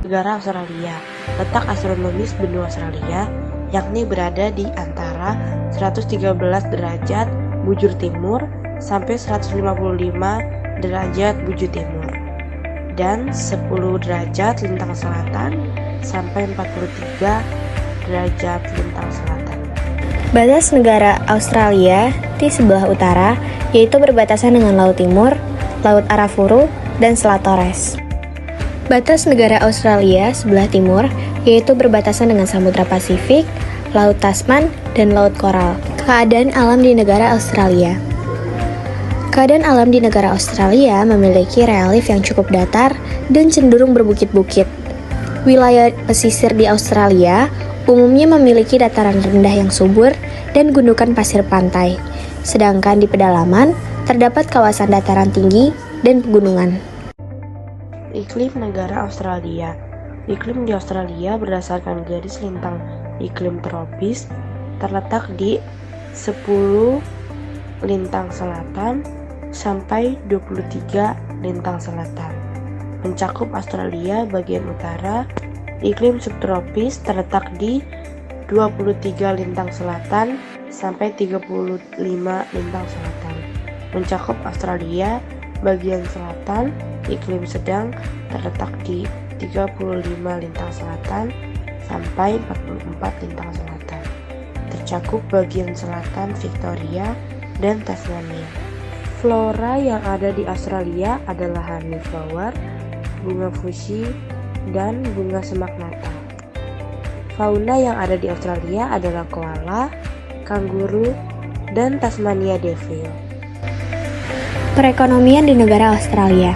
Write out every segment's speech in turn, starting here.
Negara Australia. Letak astronomis benua Australia yakni berada di antara 113 derajat bujur timur sampai 155 derajat bujur timur dan 10 derajat lintang selatan sampai 43 derajat lintang selatan. Batas negara Australia di sebelah utara yaitu berbatasan dengan Laut Timur, Laut Arafuru, dan Selat Torres. Batas negara Australia sebelah timur yaitu berbatasan dengan Samudra Pasifik, Laut Tasman, dan Laut Koral. Keadaan alam di negara Australia. Keadaan alam di negara Australia memiliki relief yang cukup datar dan cenderung berbukit-bukit. Wilayah pesisir di Australia umumnya memiliki dataran rendah yang subur dan gundukan pasir pantai, sedangkan di pedalaman terdapat kawasan dataran tinggi dan pegunungan. Iklim negara Australia. Iklim di Australia berdasarkan garis lintang iklim tropis terletak di 10 lintang selatan sampai 23 lintang selatan. Mencakup Australia bagian utara. Iklim subtropis terletak di 23 lintang selatan sampai 35 lintang selatan. Mencakup Australia bagian selatan. Iklim sedang terletak di 35 lintang selatan sampai 44 lintang selatan. Tercakup bagian selatan Victoria dan Tasmania. Flora yang ada di Australia adalah honey flower, bunga fuchsia, dan bunga semak natal. Fauna yang ada di Australia adalah koala, kanguru, dan Tasmania devil. Perekonomian di negara Australia.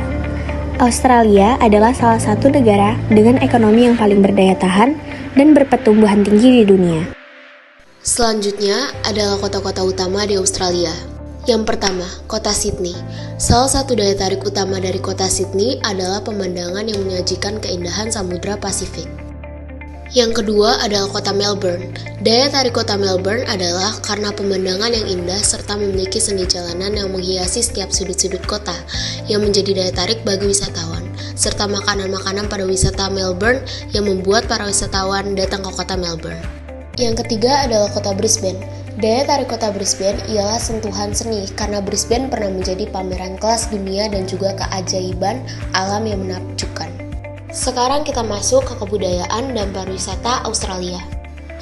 Australia adalah salah satu negara dengan ekonomi yang paling berdaya tahan dan berpertumbuhan tinggi di dunia. Selanjutnya adalah kota-kota utama di Australia. Yang pertama, kota Sydney. Salah satu daya tarik utama dari kota Sydney adalah pemandangan yang menyajikan keindahan Samudra Pasifik. Yang kedua adalah kota Melbourne. Daya tarik kota Melbourne adalah karena pemandangan yang indah serta memiliki seni jalanan yang menghiasi setiap sudut-sudut kota yang menjadi daya tarik bagi wisatawan, serta makanan-makanan pada wisata Melbourne yang membuat para wisatawan datang ke kota Melbourne. Yang ketiga adalah kota Brisbane. Daya tarik kota Brisbane ialah sentuhan seni karena Brisbane pernah menjadi pameran kelas dunia dan juga keajaiban alam yang menakjubkan. Sekarang kita masuk ke kebudayaan dan pariwisata Australia.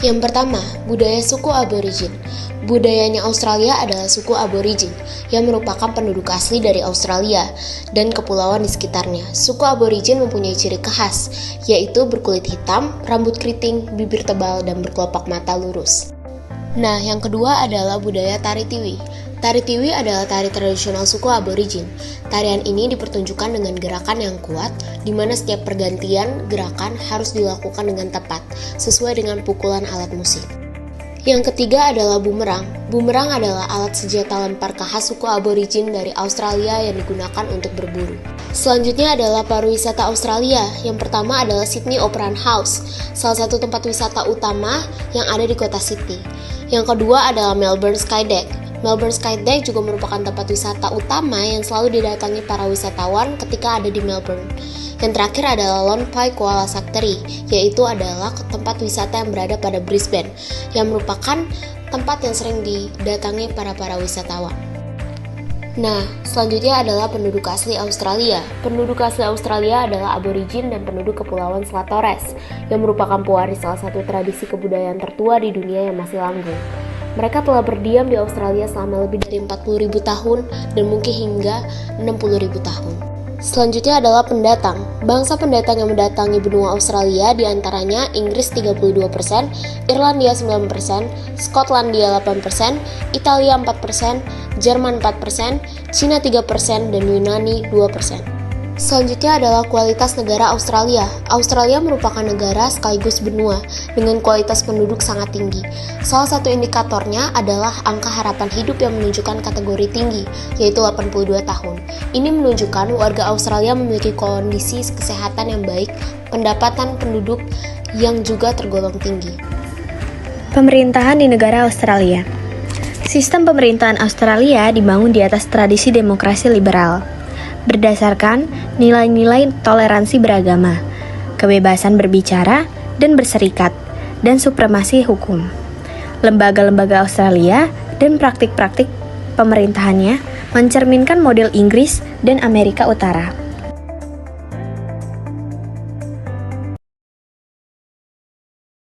Yang pertama, budaya suku Aborigin. Budayanya Australia adalah suku Aborigin yang merupakan penduduk asli dari Australia dan kepulauan di sekitarnya. Suku Aborigin mempunyai ciri khas, yaitu berkulit hitam, rambut keriting, bibir tebal, dan berkelopak mata lurus. Nah, yang kedua adalah budaya tari tiwi. Tari tiwi adalah tari tradisional suku Aborigin. Tarian ini dipertunjukkan dengan gerakan yang kuat, di mana setiap pergantian gerakan harus dilakukan dengan tepat, sesuai dengan pukulan alat musik. Yang ketiga adalah bumerang. Bumerang adalah alat senjata lempar khas suku Aborigin dari Australia yang digunakan untuk berburu. Selanjutnya adalah pariwisata Australia. Yang pertama adalah Sydney Opera House, salah satu tempat wisata utama yang ada di kota Sydney. Yang kedua adalah Melbourne Skydeck. Melbourne Skydeck juga merupakan tempat wisata utama yang selalu didatangi para wisatawan ketika ada di Melbourne. Yang terakhir adalah Lone Pine Koala Sanctuary, yaitu adalah tempat wisata yang berada pada Brisbane, yang merupakan tempat yang sering didatangi para wisatawan. Nah, selanjutnya adalah penduduk asli Australia. Penduduk asli Australia adalah Aborigin dan penduduk Kepulauan Selat Torres, yang merupakan pewaris salah satu tradisi kebudayaan tertua di dunia yang masih langgeng. Mereka telah berdiam di Australia selama lebih dari 40.000 tahun dan mungkin hingga 60.000 tahun. Selanjutnya adalah pendatang. Bangsa pendatang yang mendatangi benua Australia diantaranya Inggris 32%, Irlandia 9%, Skotlandia 8%, Italia 4%, Jerman 4%, Cina 3%, dan Yunani 2%. Selanjutnya adalah kualitas negara Australia. Australia merupakan negara sekaligus benua dengan kualitas penduduk sangat tinggi. Salah satu indikatornya adalah angka harapan hidup yang menunjukkan kategori tinggi, yaitu 82 tahun. Ini menunjukkan warga Australia memiliki kondisi kesehatan yang baik, pendapatan penduduk yang juga tergolong tinggi. Pemerintahan di negara Australia. Sistem pemerintahan Australia dibangun di atas tradisi demokrasi liberal, berdasarkan nilai-nilai toleransi beragama. kebebasan berbicara dan berserikat, dan supremasi hukum. Lembaga-lembaga Australia dan praktik-praktik pemerintahannya mencerminkan model Inggris dan Amerika Utara.